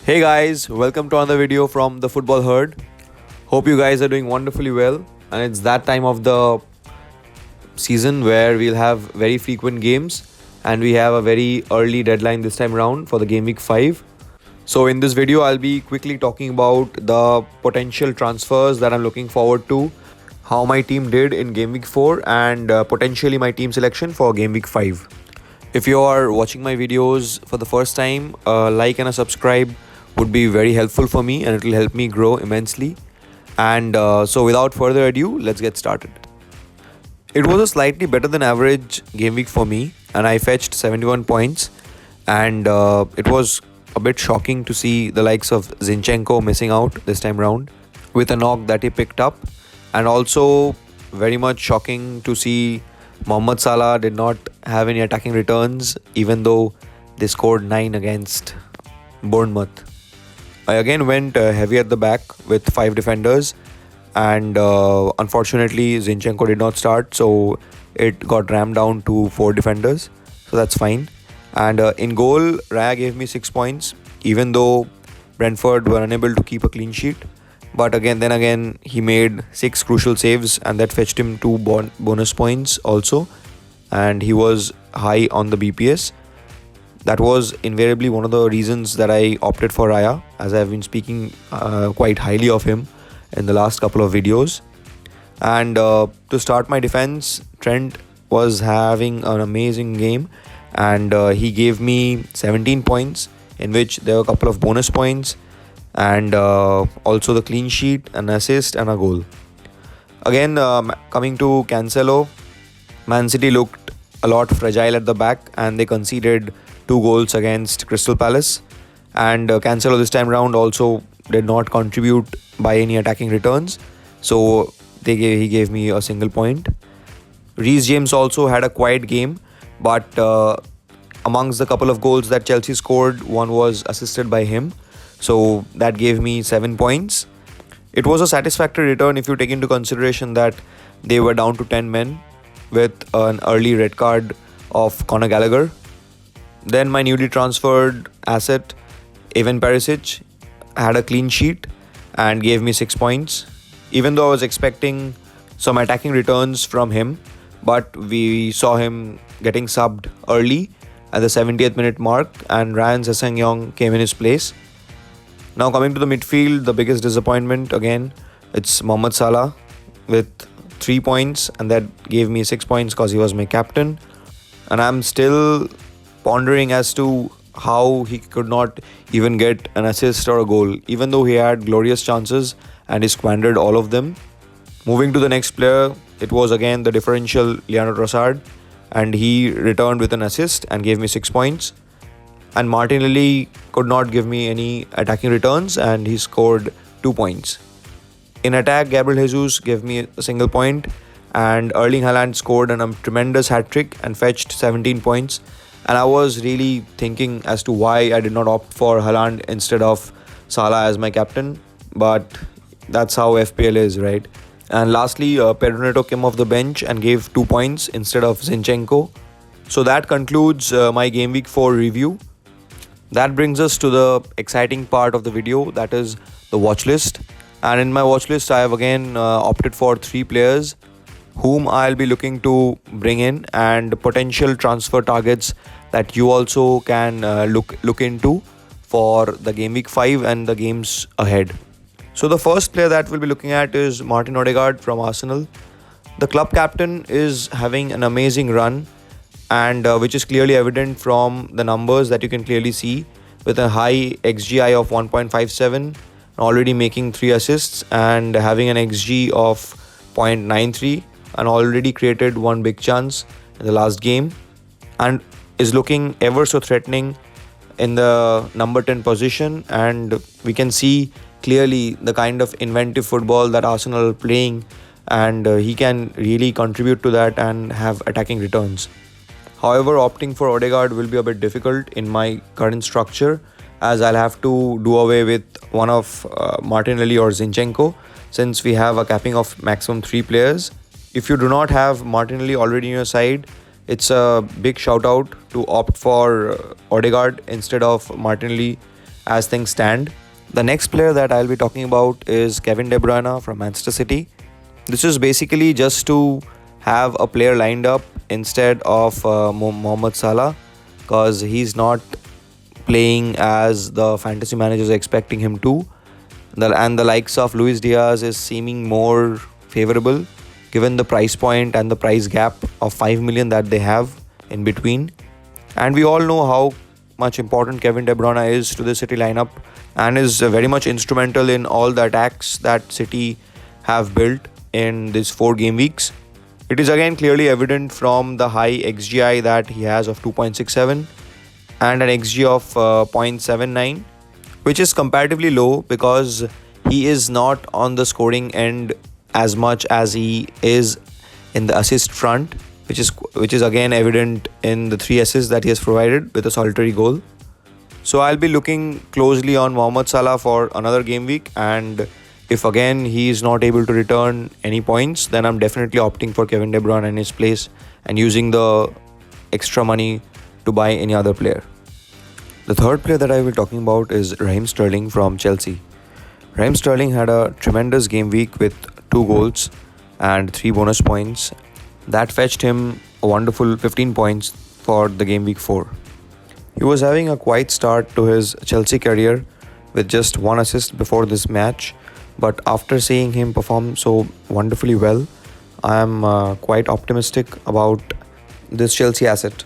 Hey guys, welcome to another video from the Football Herd. Hope you guys are doing wonderfully well, and it's that time of the season where we'll have very frequent games and we have a very early deadline this time around for the game week 5. So in this video I'll be quickly talking about the potential transfers that I'm looking forward to, how my team did in game week 4 and potentially my team selection for game week 5. If you are watching my videos for the first time, a like and a subscribe would be very helpful for me and it will help me grow immensely. And so without further ado, let's get started. It was a slightly better than average game week for me and I fetched 71 points, and it was a bit shocking to see the likes of Zinchenko missing out this time round with a knock that he picked up, and also very much shocking to see Mohamed Salah did not have any attacking returns even though they scored 9 against Bournemouth. I again went heavy at the back with 5 defenders, and unfortunately Zinchenko did not start, so it got rammed down to 4 defenders, so that's fine. And in goal, Raya gave me 6 points even though Brentford were unable to keep a clean sheet, but then again he made 6 crucial saves and that fetched him 2 bonus points also, and he was high on the BPS. That was invariably one of the reasons that I opted for Raya, as I have been speaking quite highly of him in the last couple of videos. And to start my defense, Trent was having an amazing game, and he gave me 17 points, in which there were a couple of bonus points and also the clean sheet, an assist and a goal. Again, coming to Cancelo, Man City looked a lot fragile at the back and they conceded 2 goals against Crystal Palace, and Cancelo this time round also did not contribute by any attacking returns, so he gave me a single point. Reece James also had a quiet game, but amongst the couple of goals that Chelsea scored, one was assisted by him, so that gave me 7 points. It was a satisfactory return if you take into consideration that they were down to 10 men with an early red card of Conor Gallagher. Then my newly transferred asset, Ivan Perisic, had a clean sheet and gave me 6 points, even though I was expecting some attacking returns from him, but we saw him getting subbed early at the 70th minute mark and Ryan Sessegnon came in his place. Now coming to the midfield, the biggest disappointment again, it's Mohamed Salah with 3 points, and that gave me 6 points because he was my captain. And I'm still pondering as to how he could not even get an assist or a goal, even though he had glorious chances and he squandered all of them. Moving to the next player, it was again the differential Leandro Trossard, and he returned with an assist and gave me 6 points. And Martinelli could not give me any attacking returns and he scored 2 points. In attack, Gabriel Jesus gave me a single point, and Erling Haaland scored a tremendous hat-trick and fetched 17 points. And I was really thinking as to why I did not opt for Haaland instead of Salah as my captain, but that's how FPL is, right? And lastly, Pedro Neto came off the bench and gave 2 points instead of Zinchenko. So that concludes my Game Week 4 review. That brings us to the exciting part of the video, that is the watch list. And in my watch list, I have again opted for 3 players whom I'll be looking to bring in, and potential transfer targets that you also can look into for the Game Week 5 and the games ahead. So the first player that we'll be looking at is Martin Odegaard from Arsenal. The club captain is having an amazing run, and which is clearly evident from the numbers that you can clearly see, with a high XGI of 1.57, already making 3 assists and having an XG of 0.93, and already created 1 big chance in the last game, and is looking ever so threatening in the number 10 position. And we can see clearly the kind of inventive football that Arsenal are playing, and he can really contribute to that and have attacking returns. However, opting for Odegaard will be a bit difficult in my current structure, as I'll have to do away with one of Martinelli or Zinchenko, since we have a capping of maximum 3 players. If you do not have Martinelli already in your side, it's a big shout out to opt for Odegaard instead of Martinelli, as things stand. The next player that I'll be talking about is Kevin De Bruyne from Manchester City. This is basically just to have a player lined up instead of Mohamed Salah, because he's not playing as the fantasy managers are expecting him to. And the likes of Luis Diaz is seeming more favorable given the price point and the price gap of 5 million that they have in between. And we all know how much important Kevin De Bruyne is to the City lineup and is very much instrumental in all the attacks that City have built in these 4 game weeks. It is again clearly evident from the high XGI that he has of 2.67 and an XG of 0.79, which is comparatively low because he is not on the scoring end as much as he is in the assist front, which is again evident in the 3 assists that he has provided with a solitary goal. So I'll be looking closely on Mohamed Salah for another game week, and if again he is not able to return any points, then I'm definitely opting for Kevin De Bruyne in his place and using the extra money to buy any other player. The third player that I will be talking about is Raheem Sterling from Chelsea. Raheem Sterling had a tremendous game week with 2 goals and 3 bonus points. That fetched him a wonderful 15 points for the game week 4. He was having a quiet start to his Chelsea career with just 1 assist before this match, but after seeing him perform so wonderfully well, I am quite optimistic about this Chelsea asset.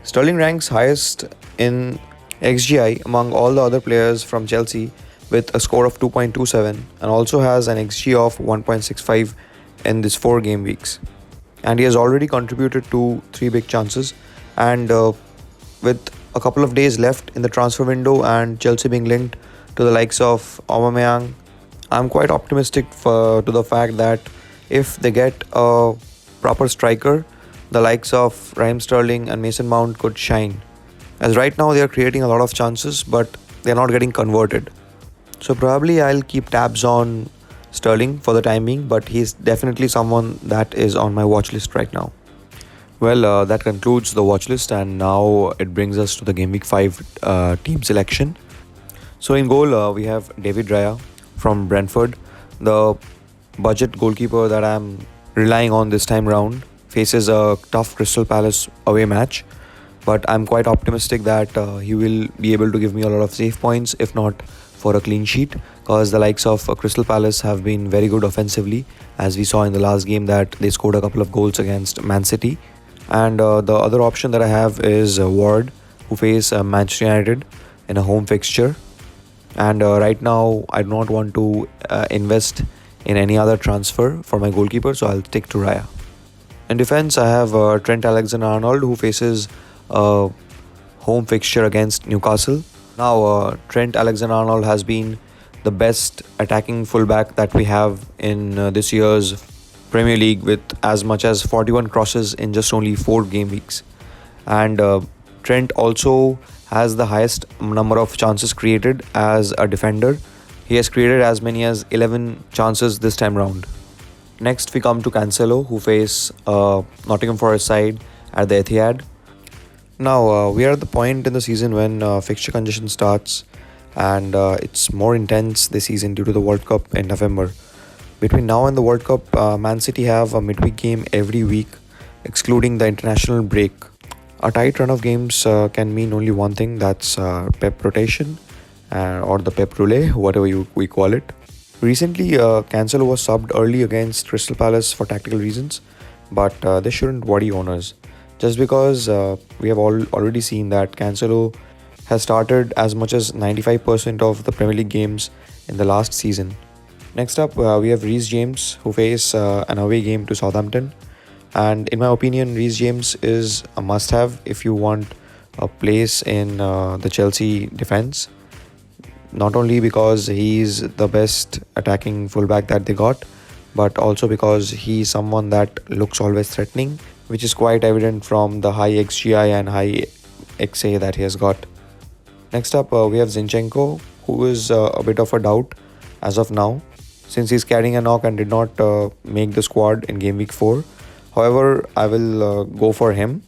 Sterling ranks highest in XGI among all the other players from Chelsea with a score of 2.27 and also has an XG of 1.65 in these 4 game weeks. And he has already contributed to 3 big chances, and with a couple of days left in the transfer window and Chelsea being linked to the likes of Aubameyang, I'm quite optimistic to the fact that if they get a proper striker, the likes of Raheem Sterling and Mason Mount could shine. As right now they are creating a lot of chances, but they're not getting converted. So probably I'll keep tabs on Sterling for the time being, but he's definitely someone that is on my watch list right now. Well, that concludes the watch list, and now it brings us to the Game Week 5 team selection. So in goal, we have David Raya from Brentford. The budget goalkeeper that I'm relying on this time round faces a tough Crystal Palace away match, but I'm quite optimistic that he will be able to give me a lot of save points, if not for a clean sheet, because the likes of Crystal Palace have been very good offensively, as we saw in the last game that they scored a couple of goals against Man City. And the other option that I have is Ward, who face Manchester United in a home fixture. And right now I do not want to invest in any other transfer for my goalkeeper, so I'll stick to Raya. In defense, I have Trent Alexander-Arnold, who faces a home fixture against Newcastle. Now, Trent Alexander-Arnold has been the best attacking fullback that we have in this year's Premier League, with as much as 41 crosses in just only 4 game weeks. And Trent also has the highest number of chances created as a defender. He has created as many as 11 chances this time round. Next we come to Cancelo, who face Nottingham Forest side at the Etihad. Now we are at the point in the season when fixture congestion starts, and it's more intense this season due to the World Cup in November. Between now and the World Cup, Man City have a midweek game every week, excluding the international break. A tight run of games can mean only one thing, that's Pep rotation or the Pep roulette, whatever we call it. Recently, Cancelo was subbed early against Crystal Palace for tactical reasons, but they shouldn't worry owners, just because we have already seen that Cancelo has started as much as 95% of the Premier League games in the last season. Next up, we have Reece James, who face an away game to Southampton. And in my opinion, Reece James is a must-have if you want a place in the Chelsea defense. Not only because he's the best attacking fullback that they got, but also because he's someone that looks always threatening, which is quite evident from the high XGI and high XA that he has got. Next up, we have Zinchenko, who is a bit of a doubt as of now, since he's carrying a knock and did not make the squad in game week 4. However, I will go for him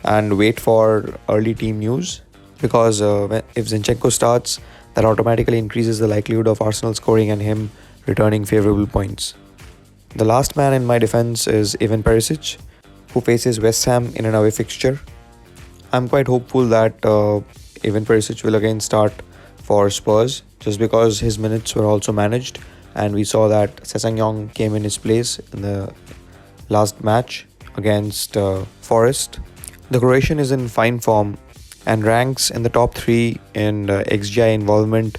and wait for early team news, because if Zinchenko starts, That automatically increases the likelihood of Arsenal scoring and him returning favourable points. The last man in my defence is Ivan Perisic, who faces West Ham in an away fixture. I'm quite hopeful that Ivan Perisic will again start for Spurs, just because his minutes were also managed, and we saw that Sessegnon came in his place in the last match against Forest. The Croatian is in fine form and ranks in the top 3 in XGI involvement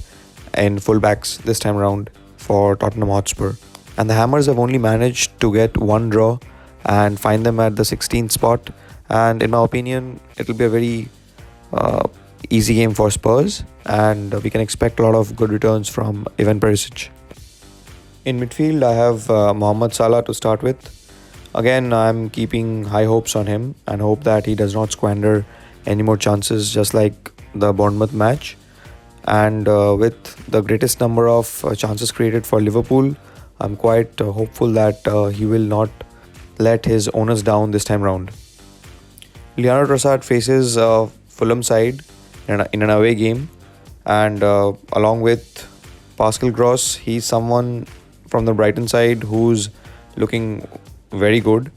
in fullbacks this time round for Tottenham Hotspur. And the Hammers have only managed to get one draw and find them at the 16th spot. And in my opinion, it will be a very easy game for Spurs, and we can expect a lot of good returns from Ivan Perisic. In midfield, I have Mohamed Salah to start with. Again, I'm keeping high hopes on him and hope that he does not squander any more chances, just like the Bournemouth match. And with the greatest number of chances created for Liverpool, I'm quite hopeful that he will not let his owners down this time round. Leandro Trossard faces Fulham side in an away game, and along with Pascal Gross, he's someone from the Brighton side who's looking very good,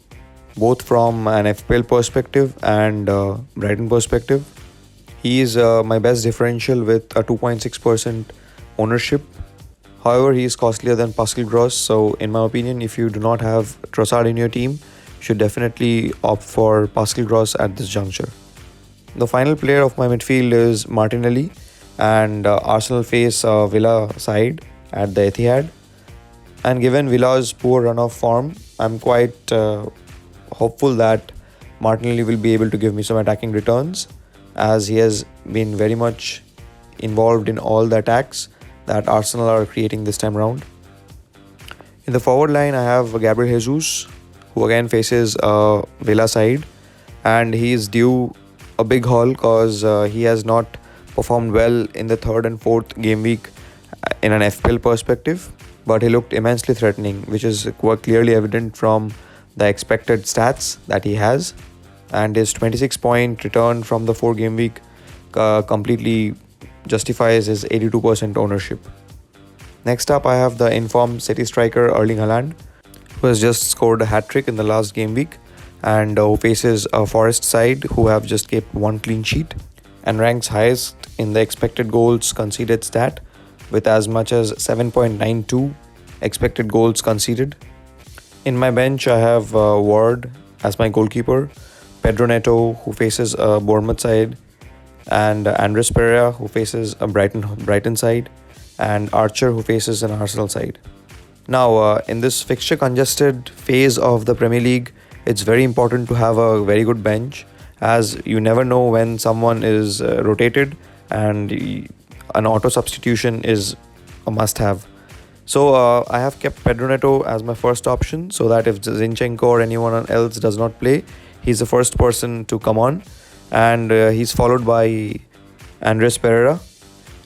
both from an FPL perspective and Brighton perspective. He is my best differential with a 2.6% ownership. However, he is costlier than Pascal Gross, so in my opinion, if you do not have Trossard in your team, you should definitely opt for Pascal Gross at this juncture. The final player of my midfield is Martinelli, and Arsenal face Villa side at the Etihad. And given Villa's poor run of form, I'm quite hopeful that Martinelli will be able to give me some attacking returns, as he has been very much involved in all the attacks that Arsenal are creating this time round. In the forward line, I have Gabriel Jesus, who again faces Villa side, and he is due a big haul because he has not performed well in the 3rd and 4th game week in an FPL perspective, but he looked immensely threatening, which is quite clearly evident from the expected stats that he has, and his 26-point return from the 4 game week completely justifies his 82% ownership. Next up, I have the informed City striker Erling Haaland, who has just scored a hat-trick in the last game week, and who faces a Forest side who have just kept 1 clean sheet and ranks highest in the expected goals conceded stat with as much as 7.92 expected goals conceded. In my bench, I have Ward as my goalkeeper, Pedro Neto, who faces a Bournemouth side, and Andres Pereira, who faces a Brighton side, and Archer, who faces an Arsenal side. Now, in this fixture congested phase of the Premier League, it's very important to have a very good bench, as you never know when someone is rotated, and an auto substitution is a must-have. So I have kept Pedro Neto as my first option, so that if Zinchenko or anyone else does not play, he's the first person to come on, and he's followed by Andres Pereira,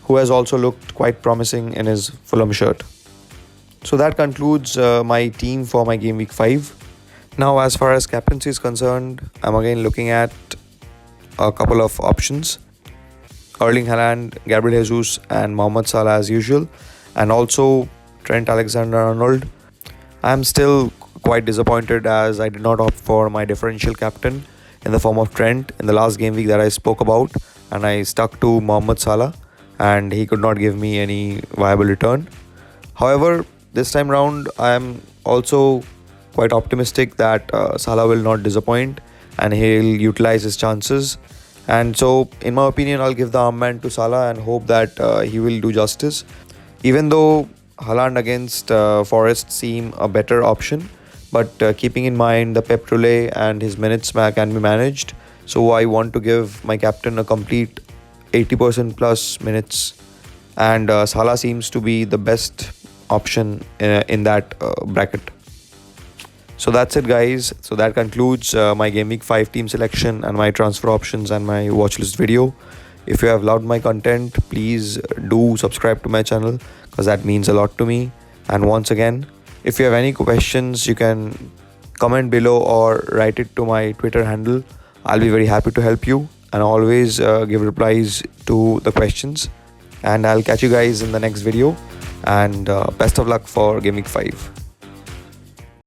who has also looked quite promising in his Fulham shirt. So that concludes my team for my game week 5. Now, as far as captaincy is concerned, I'm again looking at a couple of options: Erling Haaland, Gabriel Jesus, and Mohamed Salah as usual, and also Trent Alexander-Arnold. I'm still quite disappointed as I did not opt for my differential captain in the form of Trent in the last game week that I spoke about, and I stuck to Mohamed Salah, and he could not give me any viable return. However, this time round, I am also quite optimistic that Salah will not disappoint and he'll utilize his chances. And so, in my opinion, I'll give the armband to Salah and hope that he will do justice. Even though Haaland against Forest seem a better option, but keeping in mind the Pep Roulette and his minutes can be managed, so I want to give my captain a complete 80% plus minutes, and Salah seems to be the best option in that bracket. So that's it, guys. So that concludes my Game Week 5 team selection and my transfer options and my watchlist video. If you have loved my content, please do subscribe to my channel, because that means a lot to me. And once again, if you have any questions, you can comment below or write it to my Twitter handle. I'll be very happy to help you and always give replies to the questions. and I'll catch you guys in the next video, and best of luck for Game Week 5.